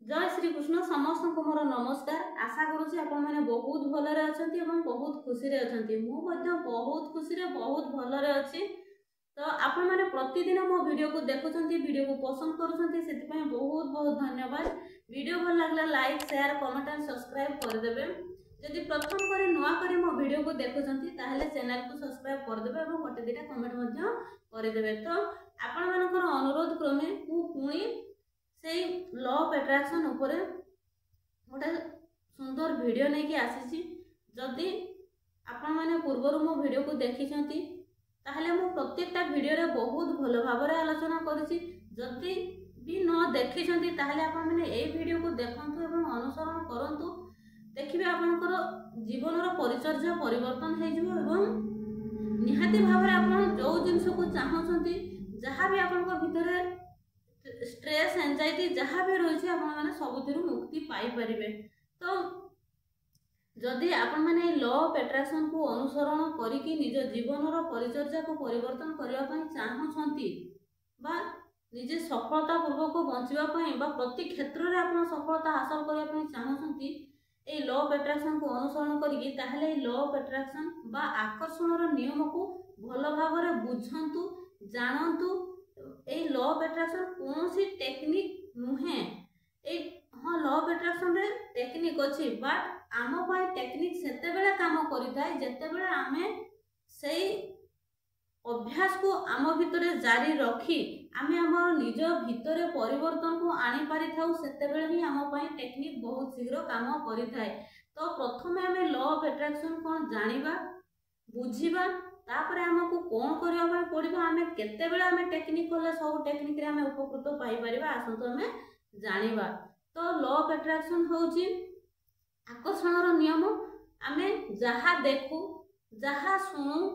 जय श्री कृष्ण समस्त को मोर नमस्कार। आशा करुँच आपण मैंने बहुत भलरे अछंती एवं बहुत खुशी रे अछंती। मु मध्य बहुत खुशी रे बहुत भलरे अछि। तो आपण मैंने प्रतिदिन मो वीडियो को देखुछंती, वीडियो को पसंद करूछंती, सेति पय बहुत बहुत धन्यवाद। वीडियो भल लागला like share comment and subscribe कर देबे। यदि प्रथम करे नुआ करे मो वीडियो को देखुछंती ताहले चैनल को सब्सक्राइब कर देबे एवं गोटे दिटा कमेंट मध्य कर देबे। तो आपण मानकर अनुरोध क्रमे मु पुणी से लॉ ऑफ अट्रैक्शन उपरे गोटे सुंदर वीडियो नहीं कि आसी। जदि आपण माने पूर्वर मो वीडियो को देखी ताहले मो प्रत्येकटा वीडियो रे बहुत भलो भाव रे आलोचना करिछि। जदि भी न देखी ताहले आपण माने ए वीडियो को देखंतु एवं अनुसरण करंतु। देखिबे आपनकर जीवन रो परिचर्या परिवर्तन हे जिवो एवं निहाती भाव रे आपण जो जिंस को चाहछंती जहां भी आपनकर भितरे स्ट्रेस एंजाइटी जहाँ भी रही है सबुथिर मुक्ति पाई परिबे। तो जदि आपण माने लॉ ऑफ अट्रैक्शन को अनुसरण करिकि निज जीवन रो परिचर्या को परिवर्तन करबा पई चाहछंती बा निजे सफलता पूर्वक बंचिबा पई बा प्रति क्षेत्र रे आपण सफलता हासिल करबा पई चाहछंती ए लॉ ऑफ अट्रैक्शन को अनुसरण करिकि ताहले लॉ ऑफ अट्रैक्शन बा आकर्षण रो नियम को भलो भाव रे बुझंतु जानंतु। ए लॉ ऑफ अट्रैक्शन कौन सी टेक्निक नुहे। ए हाँ लॉ ऑफ अट्रैक्शन रे टेक्निक अछि बट आम पाई टेक्निक सेते बेले काम करिताय जेते बेले आमे सेई अभ्यास को आम भितरे जारी रखी आमे हमर निज भितरे परिवर्तन को आनी पारि थाउ सेते बेले ही आम पाई टेक्निक बहुत शीघ्र काम करिताय। तो प्रथमे आमे लॉ ऑफ अट्रैक्शन कोन जानिबा बुझिबा तापर हमको कौन करबा पड़िबो आमे केते बेले आमे टेक्निक कोले सब टेक्निक रे आमे उपकृत पाई परिबा आसंतो आमे जानिबा। तो लॉ ऑफ अट्रैक्शन होउची आकर्षण रो नियम। आमे जहा देखु जहा सुनु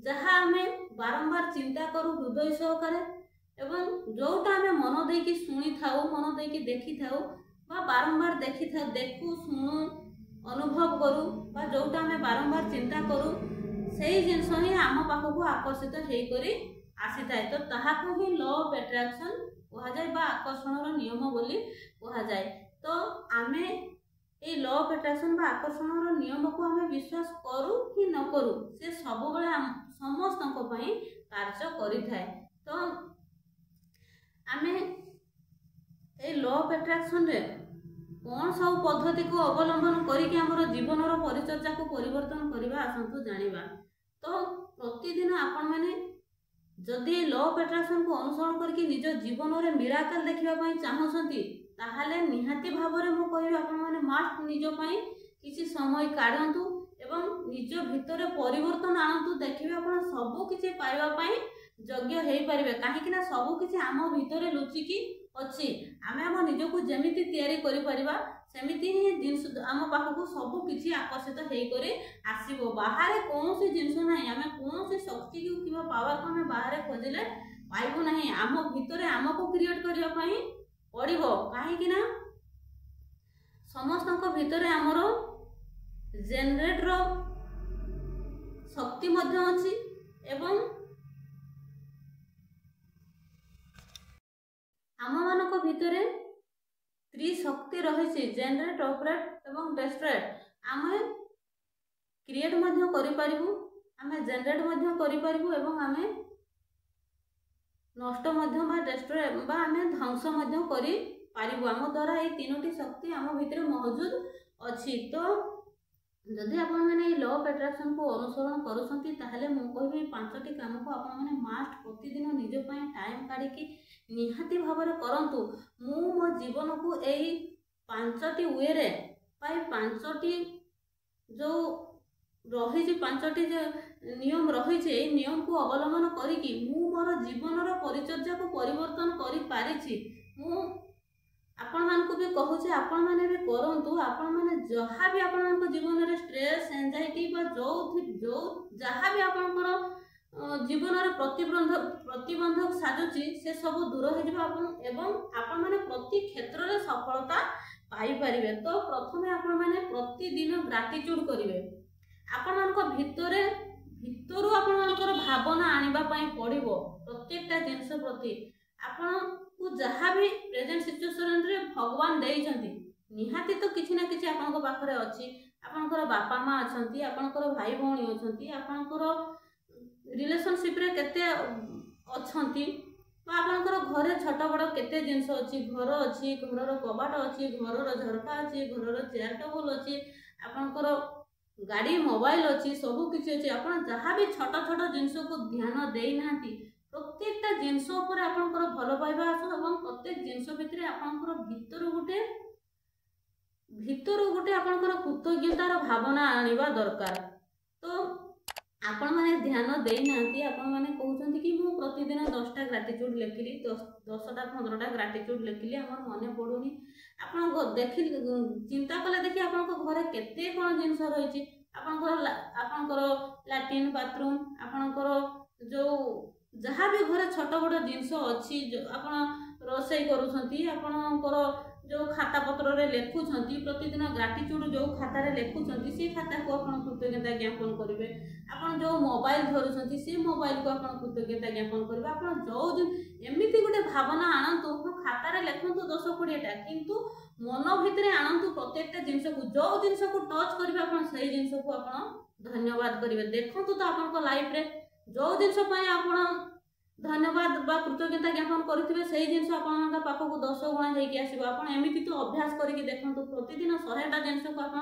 जहा आमे बारंबार चिंता करू हृदय सहकारे एवं जोटा आमे मन देकी सुनी थाउ मन देकी देखि थाउ बा बारंबार देखि थाउ देखु सुनु अनुभव करू बा जोटा आमे बारंबार चिंता करू सेही जिनस ही आम पाखक आकर्षित होकर आसी थाए। तो ताहाको ही लॉ ऑफ अट्रैक्शन कहा जाए बा आकर्षण रो नियम बोली कहा जाए। तो आमे ए लॉ ऑफ अट्रैक्शन बा आकर्षण रो नियम को आमे विश्वास करू कि न करू से सब बेले समस्त पई कार्य करि थाए। तो आमे ए लॉ ऑफ अट्रैक्शन रे कौन सब पद्धति को अवलंबन करिकि हमर जीवन रो परिचर्या को परिवर्तन करबा आसंतु जानिबा। तो प्रतिदिन आपण माने जदि लॉ ऑफ अट्रैक्शन को अनुसरण करके निज जीवन रे मिराकल देखिबा पई चाहछंती ताहाले निहाती भाव रे मो कहबी आपण माने मास्ट निज पई किछि समय काढंतु एवं निज भितरे परिवर्तन आणंतु। देखिबे आपण सब किछि पाइबा पई योग्य हेई परिबे काहे कि ना सब किछि आम भितरे लुचि की अछि। आमे हम निज को जेमिति तयारी करि परिबा सेमिति ही जिंस आम पाखक सब किछि आकर्षित हेई करे आसीबो। बाहर कौन सी जिंस नाही आमे कौन सी शक्ति को किबा पावर को आमे बाहर खोजिले पाइबो नाही। आम भितरे आम को क्रिएट करिया पई पड़िबो काहे कि ना समस्त को भितरे हमरो जनरेट रो शक्ति मध्य अछि एवं आम मानक भितरे त्रिशक्ति रही जेनरेट ऑपरेट एवं डिस्ट्रॉय। आमे क्रिएट मध्य करि परिबु आमे जेनरेट मध्य करि परिबु एवं आमे नष्ट मध्य बा डिस्ट्रॉय बा आमे ध्वंस मध्य करि परिबु। आम द्वारा ए तीनोटी शक्ति आम भितरे मौजूद अछि। तो जदि आपण माने लॉ ऑफ अट्रैक्शन को अनुसरण करूछंती ताहले मु कहबी पांचटी काम को आपण माने मास्ट प्रतिदिन निज पय टाइम काढी कि निहाती भाव रे करंतु। मु मो जीवन को एई पांचटी वे रे पाई पांचटी जो रही पांचटी जो नियम रही नियम को अवलंबन करिकि मु मोर जीवन रो परिचर्या को परिवर्तन करि पारिछि। मु आपण मान को भी कहूचे आपण माने भी करंतु। आपण माने जहाँ भी आपण मान को जीवन रे स्ट्रेस एंजाइटी बा जो जहाँ भी आपण को जीवन रे प्रतिबंधक साजुची से सब दूर हो जिबा एवं आपण माने प्रति क्षेत्र रे सफलता पाई परिबे। तो प्रथमे आपण माने प्रतिदिन ग्रेटिट्यूड करिवे आपण मान को भितरु आपण मान को भावना आनिबा पई पड़िबो प्रत्येकटा जिंस प्रति आपण को जहाँ भी प्रेजेंट सिचुएशन रे भगवान देइछंती निहाती तो किछि ना किछि आपनको पाखरे अछि आपनकर बापा माँ अछंती आपनकर भाई भौणी अछंती आपनकर रिलेशनशिप रे केते अछंती आपनकर घरे छोट बड़ केते जिंस अछि घर अछि घरर कबाट अछि घरर झरका अछि घरर चेयर टेबल अछि आपनकर गाड़ी मोबाइल अच्छी सब किसी अच्छी आप जहाँ भी छोट छोट जिनस को ध्यान देना प्रत्येकटा जिनस आपंकर भल पाइबा आसो और प्रत्येक जिनस भितर आपंकर भितर गोटे आपंकर कृतज्ञतार भावना आनिबा दरकार। तो आपण मैंने ध्यान देना आपण मैंने कहते कि मु प्रतिदिन 10टा ग्राटिट्यूड लिखिली 10टा 15टा ग्राटिट्यूड लिखिली आम मन पड़ूनी आप देखिल चिंता कले देखिए आपन घरे केते कौन जिनस रही आपनकर लैट्रिन बाथरूम आपनकर जो जहाँ भी घरे छोट बड़ जिनस अच्छी आप रोसई करपर जो खाता पत्र रे लेखुंट प्रतिदिन ग्राटिट्यूड जो खातार लेखुंट से खाता को आप कृतज्ञता ज्ञापन करेंगे आप जो मोबाइल धरुंट से मोबाइल को आप कृतज्ञता ज्ञापन करेंगे आप जो एमती गोटे भावना आणतु खातार लिखु 10-20टा किंतु मन भितर आणतु प्रत्येकटा जिनस को जो जिनस को टच करेंगे आप जिनस को आप धन्यवाद करेंगे देखु तो आप लाइफ रे जो जिनस आप धन्यवाद बा कृतज्ञता ज्ञापन करेंगे से जिनस आप पाखक 10 गुणा होगी आसो आप एमती तो अभ्यास करके देखु प्रतिदिन 100टा जिनस को आप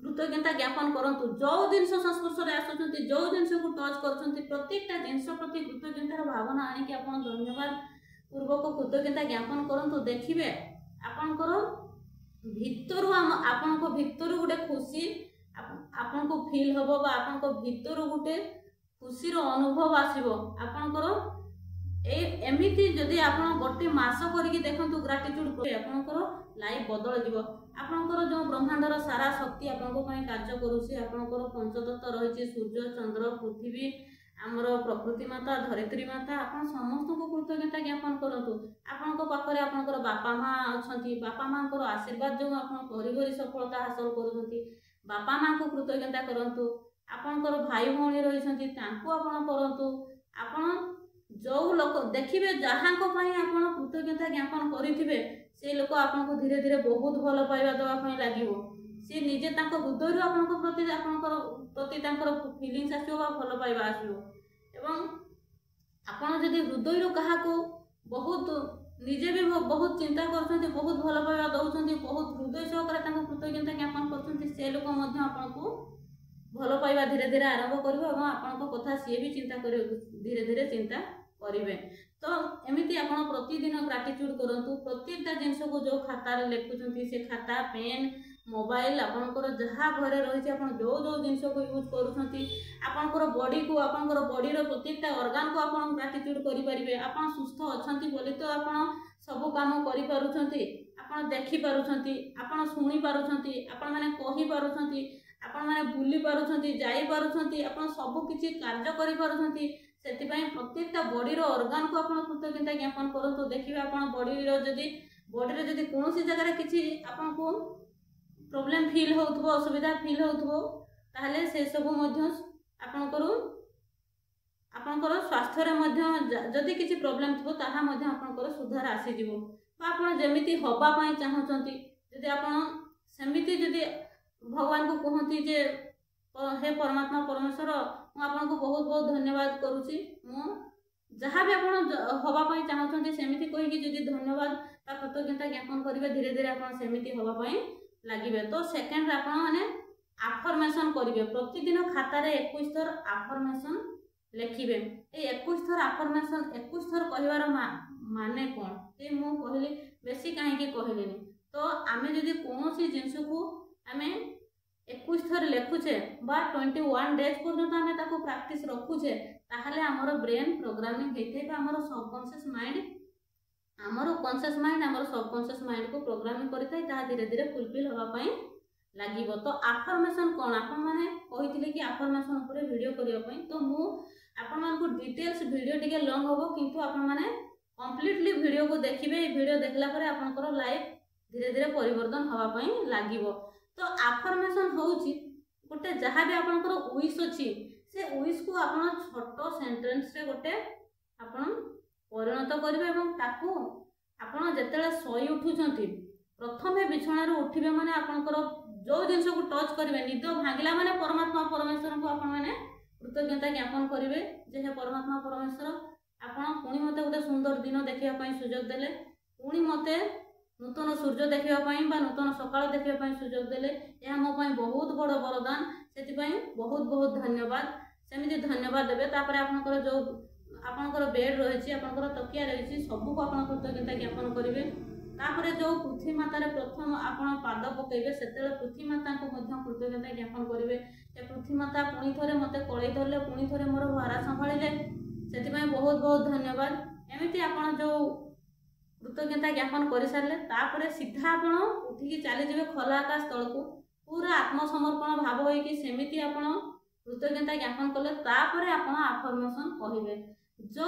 कृतज्ञता ज्ञापन करंतु जो जिनस संस्पर्श में आसुचंती जो जिनस को टच करछंती प्रत्येकटा जिनस प्रति कृतज्ञतार भावना आनिक आप धन्यवाद पूर्वक कृतज्ञता ज्ञापन करंतु देखिबे आपनकर भितरु आपनको भितरु गोटे खुशी आपनको फील हबो बा आपनको भितरु गोटे खुशी रो अनुभव आसीबो आपनकर एमिति जदि आपण गोटे मास करिक देखंतु ग्राटिट्यूड आपनकर लाइफ बदल जीवो आपनकर जो ब्रह्मांडर सारा शक्ति आपनको पई कार्य करूसी आपनकर पंचतत्व रहिछि सूर्य चंद्र पृथ्वी आमर प्रकृति माता धरित्री माता आपन समस्त को कृतज्ञता ज्ञापन करंतु आपनको पाखरे आपनकर बापा माँ अछंती बापा माँकर आशीर्वाद जो आपन परिवार सफलता हासिल करूछंती बापा माँ को कृतज्ञता करंतु आपनकर भाई भौणी रहिछंती तांको आपन करंतु आपन जो लोक देखिबे जहाँ को पई आपन कृतज्ञता ज्ञापन करिथिबे से लोक आपनको धीरे धीरे बहुत भल पाइबा दवा पई लागिवो से निजे तांको हृदय आपनको प्रति आपनकर प्रति तांकर फीलिंग्स आसीबो बा भल पाइबा आसीबो एवं आपन जदि हृदय कहा को बहुत निजे भी बहुत चिंता करछंती बहुत भल पाइबा दउछंती बहुत हृदय सहकारे तांको कृतज्ञता ज्ञापन करछंती से लोक मध्ये आपनको भल पाइबा धीरे धीरे आरंभ करिवो एवं आपनको कथा सी भी चिंता करिवो धीरे धीरे चिंता करिवे। तो एमिति आपण प्रतिदिन ग्राटिट्यूड करंतु प्रत्येकटा जिनस को जो खाता रे लेखुछंती से खाता पेन मोबाइल आपनकर जहाँ घरे रही आप जो जो जिनस को यूज करुछंती आपनकर बॉडी को आपनकर बॉडी रो प्रत्येकटा ऑर्गन को आपन ग्राटिट्यूड करि परिबे आपन सुस्थ अछंती बोली तो आपन सब काम करि पारुछंती आपन देखि पारुछंती आपन सुनि पारुछंती आपन माने कहि पारुछंती आपन माने बुली पारुछंती जाई पारुछंती आपन सब किछि कार्य करि पारुछंती सेतिपई प्रत्येकटा बॉडी रो ऑर्गन को आपन कृतज्ञता ज्ञापन करंतु देखिबे आपन बॉडी रो जदी कोनोसी जगह रे किछि आपन को प्रॉब्लम फील होथबो असुविधा फील होथबो ताहले से सब मध्य आपनकर स्वास्थ्य रे मध्य जदी किछि प्रॉब्लम थबो ताहा मध्य आपनकर सुधार आसी जिवो बा आपन जेमिति होबा पई चाहउचंती जदी आपन सेमिति जदी भगवान को कहती जे हे परमात्मा परमेश्वर मु आपन को बहुत बहुत धन्यवाद करूची मु जहाँ भी आपन होबा पई चाहउचंती सेमिति कहि कि जदी धन्यवाद बा कृतज्ञता ज्ञापन करिवे धीरे धीरे आपन सेमिति होबा पई लागिबे। तो सेकेंड आपण माने अफर्मेशन करिवे प्रतिदिन खाता रे 21 थर अफर्मेशन लेखिबे ए 21 थर अफर्मेशन 21 थर कहिवार माने कोन ए मु कहली बेसी काहे कि कहलेनी। तो आमे जदी कोनोसी जिंस को आमे 21 थर लेखुचे बा 21 डेज पर्यंत आमे ताको प्रैक्टिस रखुचे ताहले हमर ब्रेन प्रोग्रामिंग हेथे बा हमर सबकॉन्शियस माइंड हमर कॉन्शियस माइंड हमर सबकॉन्शियस माइंड को प्रोग्रामिंग करिथाय ता धीरे धीरे फुलफिल होबा पई लागिवो। तो अफर्मेशन कोन आपन माने कहिथिले कि अफर्मेशन ऊपर वीडियो करिया पई तो मु आपन मान को डिटेल्स वीडियो टिके लॉन्ग होबो किंतु आपन माने कंप्लीटली वीडियो को देखिबे वीडियो देखला परे आपनकर लाइफ धीरे धीरे परिवर्तन होबा पई लागिवो। तो अफर्मेशन होउची गोटे जहाँ भी आपनकर विश अछि से विश को आपन छोटो सेंटेंस रे गोटे आपन परिणत करिवे एवं ताकू आपण जेतेले सोई उठुचंती प्रथमे बिछणारू उठिबे माने आपनकर जो जिनस को टच करिवे निद भांगिला माने परमात्मा परमेश्वर को आपण माने कृतज्ञता ज्ञापन करिवे जे हे परमात्मा परमेश्वर आपण पुणी मते गोटे सुंदर दिन देखिया पई सुजोग देले पुणी मते नूतन सूर्य देखिया पई बा नूतन सकाळ देखिया पई सुजोग देले यह मो पई बहुत बड़ वरदान सेति पई बहुत बहुत धन्यवाद सेमिति धन्यवाद देबे तापरे आपनकर जो आपनकर बेड रहिछि आपनकर तकिया रहिछि सबु को आपण कृतज्ञता ज्ञापन करिवे तापरे जो पृथ्वी मातार प्रथम आपण पाद पकेबे सेतेले पृथ्वी माता को मध्य कृतज्ञता ज्ञापन करिवे जे पृथ्वी माता पुणी थरे मते कळै धरले पुणी थरे मोर भारा संभाळिले सेति पई बहुत बहुत धन्यवाद एमिति आपण जो कृतज्ञता ज्ञापन कर सारे तापरे सीधा आपण उठिकी चली जाबे खोला आकाश तल को पूरा आत्मसमर्पण भाव होइकी सेमिति आपण कृतज्ञता ज्ञापन कले तापरे आपण अफर्मेशन कहिबे जो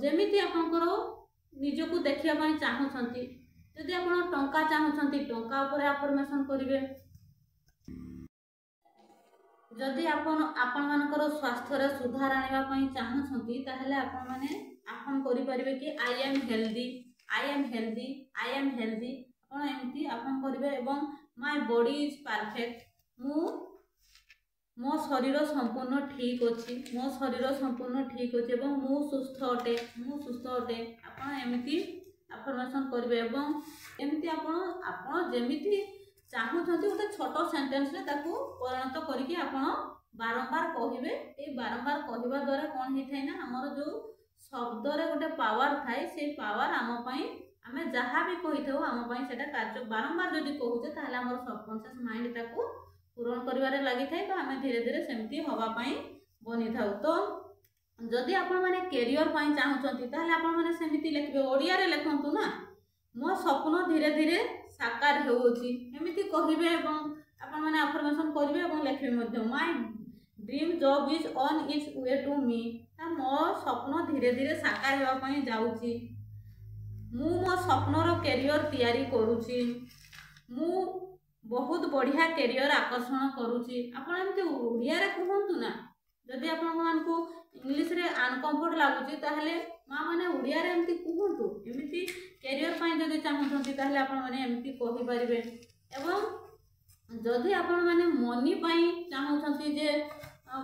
जेमिति आपनकर निजको देखिया पई चाहुछंती जदि आपण टंका चाहुछंती टंका ऊपर अफर्मेशन करिवे जदि आपण मानकर स्वास्थ्य रे सुधार आनिबा पई चाहुछंती ताहले आपण माने आपण करि परिबे कि I am healthy I am healthy I am healthy आपण एमती आपण करिवे एवं माय बॉडी इज परफेक्ट मो शरीर संपूर्ण ठीक अच्छी मो शरीर संपूर्ण ठीक अच्छे एवं मु सुस्थ अटे आपण एमती अफर्मेशन करिवे एवं एमती आपण जेमिति चाहुछंती गोटे छोट सेंटेंस रे ताकू परिणत करिकि आपण बारंबार कहिबे ए बारंबार कहिबा द्वारा कोन हेथाय ना हमर जो शब्द रे गोटे पावर थाए से पावर आम पई आमे जहाँ भी कहिथौ आम पई सेटा कार्य बारंबार जदि कहूचे ताहले हमर सबकॉन्शियस माइंड ताकू पूरण करिवारे लागि थाए तो आमे धीरे धीरे सेमती हवा पई बनि थाउ तो जदि आपण माने करियर पई चाहुचंती ताहले आपण माने सेमिति लिखबे ओडिया रे लिखंतु ना मो स्वप्न धीरे धीरे साकार हेउची एमिति कहिबे एवं आपण माने अफर्मेशन करिवे एवं लिखबे मध्य my dream job is on its way to me ता मो स्वप्न धीरे धीरे साकार हेवा पई जाउची मु मो स्वप्नर करियर तयारी करूची मु बहुत बढ़िया करियर आकर्षण करूची आपण एमती ओडिया रे कहंतु ना जदि आपण मानकू इंग्लिश रे अनकंफर्ट लागुची ताहले मा माने ओडिया रे एमती कहंतु एमिति करियर पई जदि चाहुछंती ताहले आपण माने एमती कहि परिबे एवं जदि आपण माने मनी पई चाहुछंती जे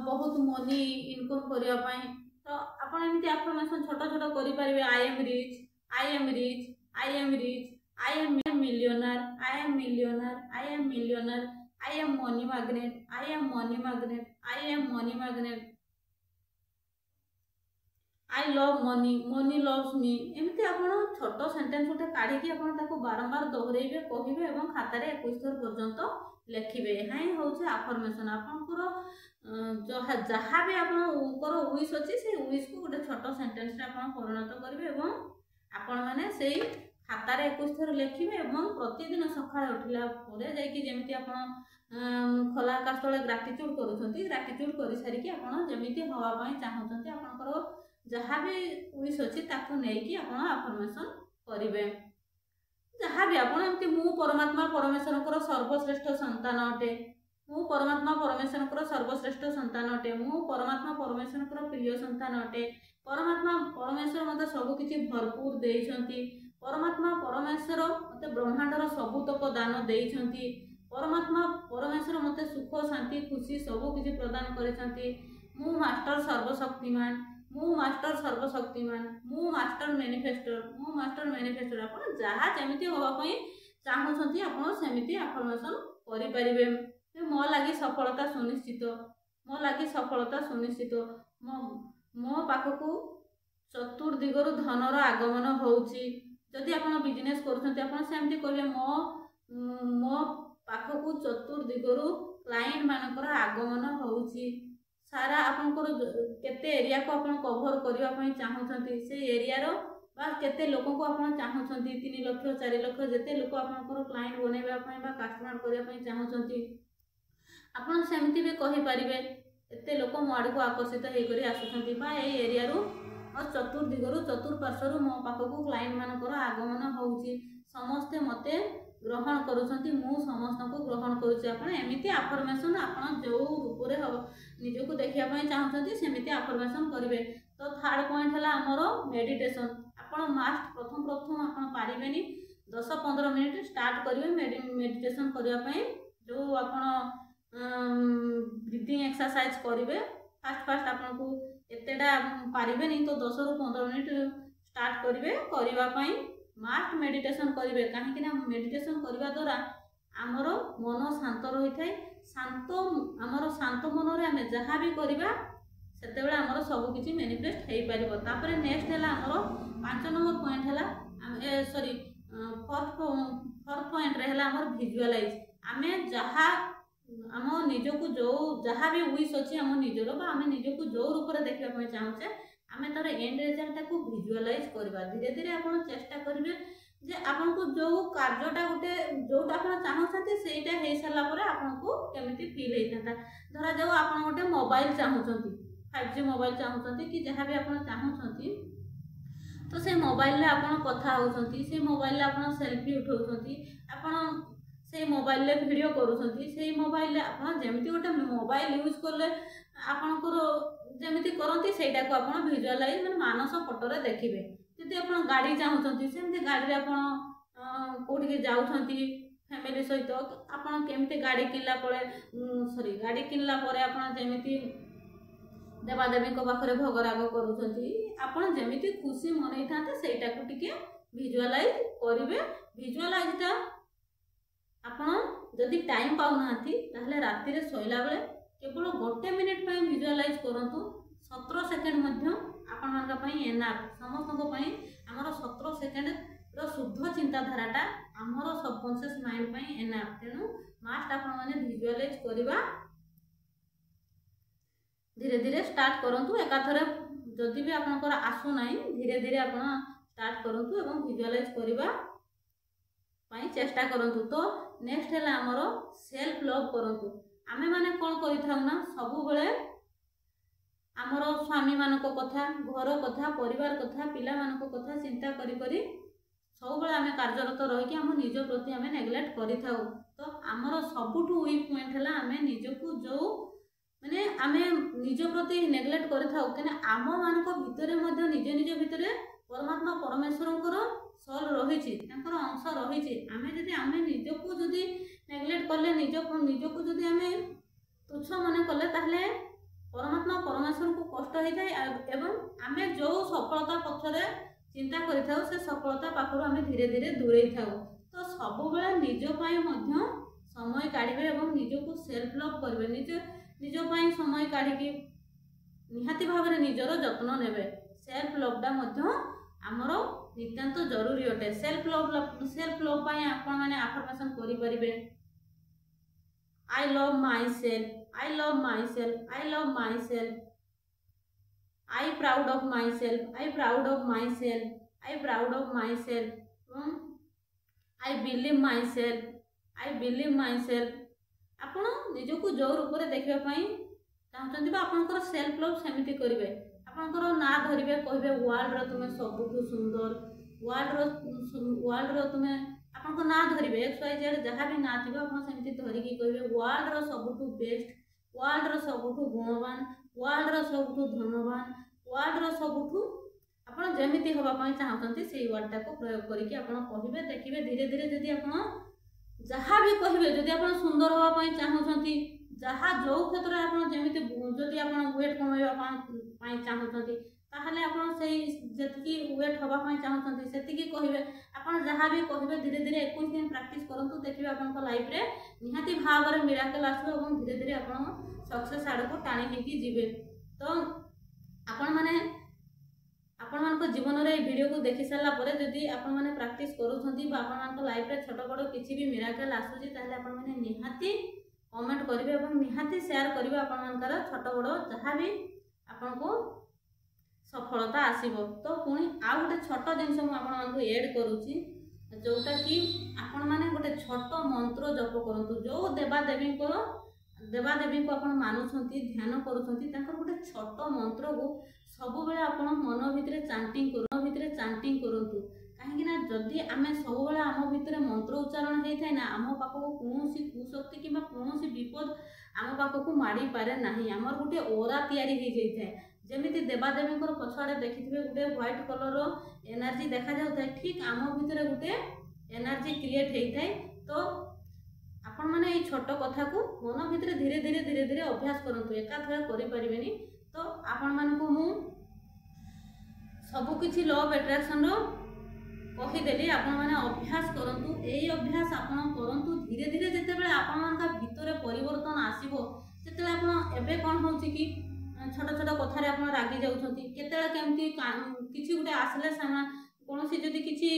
बहुत मनी इनकम करिया पई तो आपण एमती अफर्मेशन छोट छोट करि परिबे I am rich I am rich I am rich I am a millionaire, I am millionaire, I am millionaire, I am money magnet, I am money magnet, I am money magnet, I love money, money loves me एमती आपण छोट sentence उठे काढी कि आपण ताको बारंबार दोहरेबे कहिबे एवं खाता रे 21 थर पर्यंत लिखिबे हाई होचे अफर्मेशन आपनकर जहाँ भी आपनकर विश अछि से विश को गोटे छोट सेंटेंस रे आपण परिणत करिवे एवं आपण माने सेही खातार 21 थर लिखिबे एवं प्रतिदिन सकाळ उठिला परे जाईकि जेमिति आपण खोला आकाश तले ग्राटिट्यूड करूछंती ग्राटिट्यूड करि सारी कि आपण जेमिति हवा पई चाहुछंती आपनकर जहाँ भी विश अछि ताकू नै कि आपण अफर्मेशन करिवे जहाँ भी आपण एमति मु परमात्मा परमेश्वरकर सर्वश्रेष्ठ संतान अटे मु परमात्मा परमेश्वरकर सर्वश्रेष्ठ संतान अटे मु परमात्मा परमेश्वरकर प्रिय संतान अटे परमात्मा परमेश्वर मते सब किछि भरपूर देइछंती परमात्मा परमेश्वर मते ब्रह्मांडर सबुतक दान देइछंती परमात्मा परमेश्वर मते सुख शांति खुशी सब किछि प्रदान करिसंती मु मास्टर सर्वशक्तिमान मु मास्टर सर्वशक्तिमान मु मास्टर मैनिफेस्टर आपण जहाँ जेमिति होबा पई चाहुछंती आपण सेमिति अफर्मेशन करि परिबे मो लागि सफलता सुनिश्चित मो पाखकू चतुर्दिगरु धनर आगमन होउची जदि आपण बिजनेस करछंती आपण सेमति कहबे मो पाखकू चतुर्दिगरु क्लाइंट मानकर आगमन होउची सारा आपनकर केते एरिया को आपण कवर करिवा पई चाहुछंती से एरिया रो बा केते लोक को आपण चाहुछंती 3 लाख 4 लाख जेते लोक आपनकर क्लाइंट बनेबा पई बा कस्टमर करिया पई चाहुछंती आपण सेमति भी कहि परिबे एते लोक मो आड़ को आकर्षित हे करी आसुछंती बा ए एरिया रो और चतुर्दिगरु चतुर्पार्श्वर मो पाखकू क्लाइंट मानकर आगमन होउची समस्ते मते ग्रहण करूछंती मु समस्त को ग्रहण करूची आपण एमिति अफर्मेशन आपण जो रूप रे निजो को देखिया पई चाहुछंती सेमिति अफर्मेशन करिवे तो थर्ड पॉइंट हला हमरो मेडिटेशन आपण मास्ट प्रथम प्रथम आपण पारिबेनी 10-15 मिनिट स्टार्ट करिवे मेडिटेशन करबा पई जो आपण ब्रीथिंग एक्सरसाइज करिवे फास्ट आपन को एतेडा पारिबेनी तो 10 रु 15 मिनिट स्टार्ट करिवे करबा पई मास्ट मेडिटेशन करिवे काहे कि ना मेडिटेशन करबा द्वारा आमर मन शांत रही थाए शांत आमर शांत मन रे आमे जहाँ भी करबा सेते बेला आमर सब किछि मैनिफेस्ट हेई परिबो। तापर नेक्स्ट हैला आमर 5 नंबर पॉइंट हैला सॉरी फोर्थ पॉइंट रे हैला आमर विजुअलाइज आमे जहाँ आम निजको जो जहाँ भी विश अच्छी आम निजर बा आम निजको जो रूप में देखा चाहूचे आम तार एंड रिजल्ट को विजुअलाइज करवा धीरे धीरे आप चेष्टा करेंगे जे आपन को जो कार्यटा गोटे जोटा आप चाहते सेटा हो सारा पर आपको केमिति फील होता धरा जाओ आप गोटे मोबाइल चाहते 5G मोबाइल चाहते कि जहाँ भी आप चाहते तो से मोबाइल आप कथा होती से मोबाइल आप सेल्फी उठाऊँच आप से मोबाइल रे वीडियो करूछंती से मोबाइल आपण जेमिति गोटे मोबाइल यूज करले आपनकर जेमिति करंती सेटा को आपण विजुअलाइज माने मानस फोटो रे देखिबे। जदि आपण गाड़ी चाहूछंती सेमिति गाड़ी रे आपण कोठी के जाउछंती फैमिली सहित आपण केमिति गाड़ी किनला पळे सॉरी गाड़ी किनला परे आपण जेमिति देवादेवी को पाखरे भोगराग करूछंती आपण जेमिति खुशी मनै थाते सेटा को टिके विजुअलाइज करिवे। विजुअलाइजटा आपण जदि टाइम पाऊना ताहले राति रे सोइला बेले केवल 1 मिनिट पई विजुअलाइज करंतु 17 सेकेंड मध्य आपण मानका पई एनाफ समस्त पई हमर 17 सेकेंड रो शुद्ध चिंताधाराटा हमर सबकॉन्शियस माइंड पई एनाफ तेनु मास्ट आपण माने विजुअलाइज करबा धीरे धीरे स्टार्ट करंतु एकाथरे जदि भी आपनकर आसु नाही धीरे धीरे आपण स्टार्ट करंतु एवं विजुअलाइज करबा पाई चेष्टा करंतु। तो नेक्स्ट है आमर सेल्फ लव करंतु आमे माने कोन करिथाउ ना सब बेले आमर स्वामी मानको कथा घर कथा परिवार कथा पिला मानको कथा चिंता करी करी सब बेले आमे कार्यरत रही कि हम निज प्रति आमे नेग्लेक्ट करिथाउ। तो आमर सबुठु वीक पॉइंट है आमे निजको जो माने आमे निज प्रति नेग्लेक्ट करिथाउ कने आम मानको भितरे मध्ये निज निज भितरे परमात्मा परमेश्वरंकर सोल रही अंश रही आम जदि आम निजको जदि नेग्लेक्ट कले निजको जदि आम तुच्छ मन कले ताहले परमात्मा परमेश्वर को कष्ट होता है एवं आम जो सफलता पक्षरे चिंता करिथाउ से सफलता पाखरु आम धीरे धीरे दूरे थाउ। तो सब बेले निज पई मध्य समय काढ़िबे एवं निजको सेल्फ लव करिवे निज पई समय काढ़िकी निहाती भाव में निजर जत्न नेबे। सेल्फ लवटा मध्य आमर नितांत जरूरी अटे। सेल्फ लव पाई आपण माने अफर्मेशन करि परिबे I love myself I love myself I love myself I proud of myself I proud of myself I proud of myself I believe myself I believe myself आपण निजको जो रूप में देखा चाहते बा आपनकर self love सेमिति करिवे आपनकर ना धरिवे कहबे वर्ल्ड रो तुमे सबुठु सुंदर वर्ल्ड रो तुमे आपनको ना धरिवे XYZ जहाँ भी ना थिबो आपन सेमिति धरिकी कहबे वर्ल्ड रो सबुठु बेस्ट वर्ल्ड रो सबुठु गुणवान वर्ल्ड रो सबुठु धनवान वर्ल्ड रो सबुठु आपन जेमिति होबा पई चाहतंती सेही वर्डटा को प्रयोग करिके आपन कहबे देखिबे धीरे धीरे जदि आपन जहाँ भी कहबे जदि आपन सुंदर होबा पई चाहतंती जहाँ जो क्षेत्र में आप जमी जदि आप वेट कमेवा चाहते ताहले आपण से वेट हवाई चाहते से कहे आप जहाँ भी कहे धीरे धीरे 21 दिन प्रैक्टिस करूँ देखिए आप लाइफ रे निहाती भाव में मिराकल आसो और धीरे धीरे आप सक्सेस आड़ को टाणी होगी जीवे। तो आपण मैंने आपण मान जीवन में वीडियो को देखी सारापर जदि आपण मैंने प्रैक्टिस करूँ लाइफ रे छोट बड़ किसी भी मिराकल आसूँ ताहले आपण मैंने निहाती कमेंट करेंगे और निहाती शेयर करेंगे आपर छोट बड़ जहाँ भी आपन को सफलता आसब। तो पुणी आउ गोटे छोट जिनस मुझे एड करुच्ची जोटा कि आपण मैंने गोटे छोट मंत्र जप करूँ जो देवादेवी को आप मानुंट ध्यान करुँच गोटे छोट मंत्र को सब बेले आप मन भितर चांटिंग करूँ कहीं जदि आम सब आम भितर मंत्र उच्चारण होता है ना आम पाखक कौन कुशक्ति कि कौन विपद आम पाखक माड़ी पारे ना आमर गोटे ओरा तैयारी हो जाए जमीती देवादेवी पछाड़े देखिए गोटे व्हाइट कलर एनर्जी देखा जाए ठीक आम भितर गोटे एनर्जी क्रिएट होता है। तो आपण मैंने ये छोट कथा को मन भितर धीरे धीरे धीरे धीरे अभ्यास करूँ एकाथरे करें। तो आपण मानक मु सबकि लॉ ऑफ अट्रैक्शन कहीदेली आपण मैंने अभ्यास करूँ। यही अभ्यास आपण करूँ धीरे धीरे जितेबाला आपण भितर परिवर्तन आसो से आपे कौन हो कि छोट छोट कथार आप रागी जाऊँच केमती किसी गोटे आसले कौन सी जदि किसी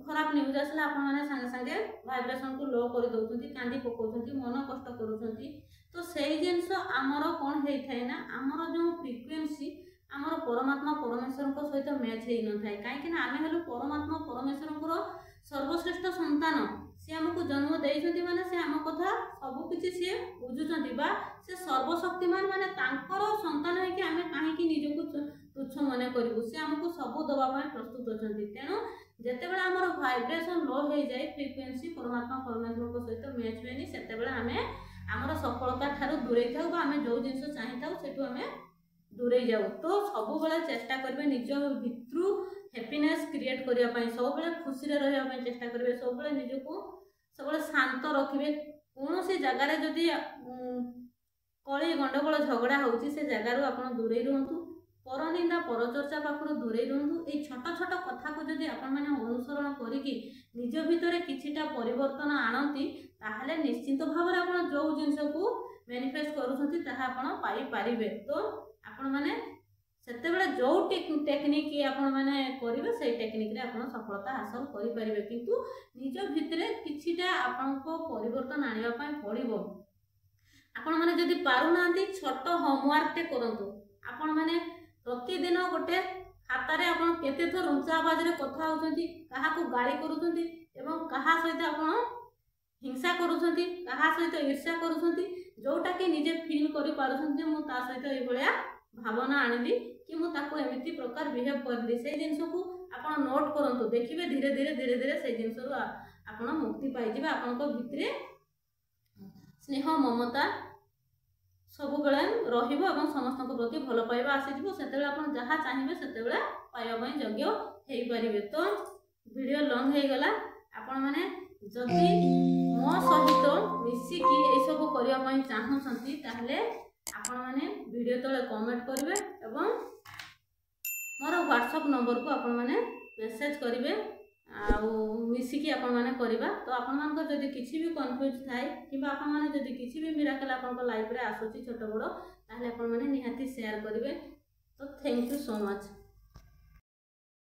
खराब न्यूज आसला आपने सांगे सांगे भाइब्रेशन को लो कर दौरान कांदी पकाउछंती मन कष्ट करूछंती। तो सही जिनस आमर कौन होता है ना आमर जो फ्रिक्वेन्सी आमर परमात्मा परमेश्वर सहित मैच हो न थाए कहीं आम हेलु परमात्मा परमेश्वर सर्वश्रेष्ठ संतान सी आमको जन्म देइछंती माने से आम कथा सबकि सी बुझुछंती बा से सर्वशक्तिमान माने तांकर संतान है कि आम कहीं निजको तुच्छ मन करूँ सी आमको सब दवाई प्रस्तुत अच्छा। तेणु जितेबाला आमर भाइब्रेशन लो हो जाए फ्रिक्वेन्सी परमात्मा परमेश्वर सहित मैच हुए से आम आमर सफलता ठारू दूरे था आम जो जिन चाही था से आम दूरे जाऊ। तो सब बेले चेष्टा करेंगे निज भित्रु हैप्पीनेस क्रिएट करने सब खुशी रहा चेष्टा करेंगे सब निजको सब शांत रखिए। कौन सी जगार जदि कली गंडगोल झगड़ा होची से जगार आप दूरे रुहतु परनिंदा परचर्चा पाखर दूरे रुहतु। ये छोट छोट कथा को जदि आपण माने अनुसरण करिकी निज भितर किछिटा परिवर्तन आनती ताहले निश्चित भाव में आप जो जिनस को मैनिफेस्ट करूछंती ताहा आपण पाई पारिबे। तो आपण माने सेतेबेले जो टेक्निक आपण माने करिवे से टेक्निक रे आपण सफलता हासिल करि परिबे किंतु निज भितर किछिटा आपनको परिवर्तन आनिबा पय पड़िबो। आपण माने जदि पारु नांती छोट होमवर्क टे करंतु आपण माने प्रतिदिन गोटे खातार आपण केते थर ऊंचा आवाज रे कथा होचंती कहा को गाली करूचंती एवं कहा सहित आपण हिंसा करूचंती कहा सहित ईर्ष्या करूचंती जोटा कि निजे फील करि पारुचंती मु ता सहित ए भलिया भावना आनिली कि मु ताको एमिति प्रकार बिहेव करली से जिंस को आपण नोट करंतु देखिबे धीरे धीरे धीरे धीरे से जिंस रो आपण मुक्ति पाई जिबा। आपण को भितरे स्नेह ममता सब बेले रहिबो एवं समस्त प्रति भल पाइबा आसीजिबो सेतेबेले आपण जहा चाहिबे सेतेबेले पाइबा पई योग्य हेई परिबे। तो वीडियो लॉन्ग हे गला आपण माने जदि मो सहित मिसिकी ए सब करिया पई चाहुछंती ताहले आपण माने वीडियो तले कमेंट करिवे एवं मोर व्हाट्सएप नंबर को आपण माने मेसेज करिवे आउ मिसिकी आपण माने करिबा। तो आपण मानक जदि किछि भी कंफ्यूज थाए किबा आपण माने जदि किछि भी मिराकल आपण लाइफ रे आसुची छोट बड़ ताहले आपण माने निहाती शेयर करिवे। तो थैंक यू सो मच।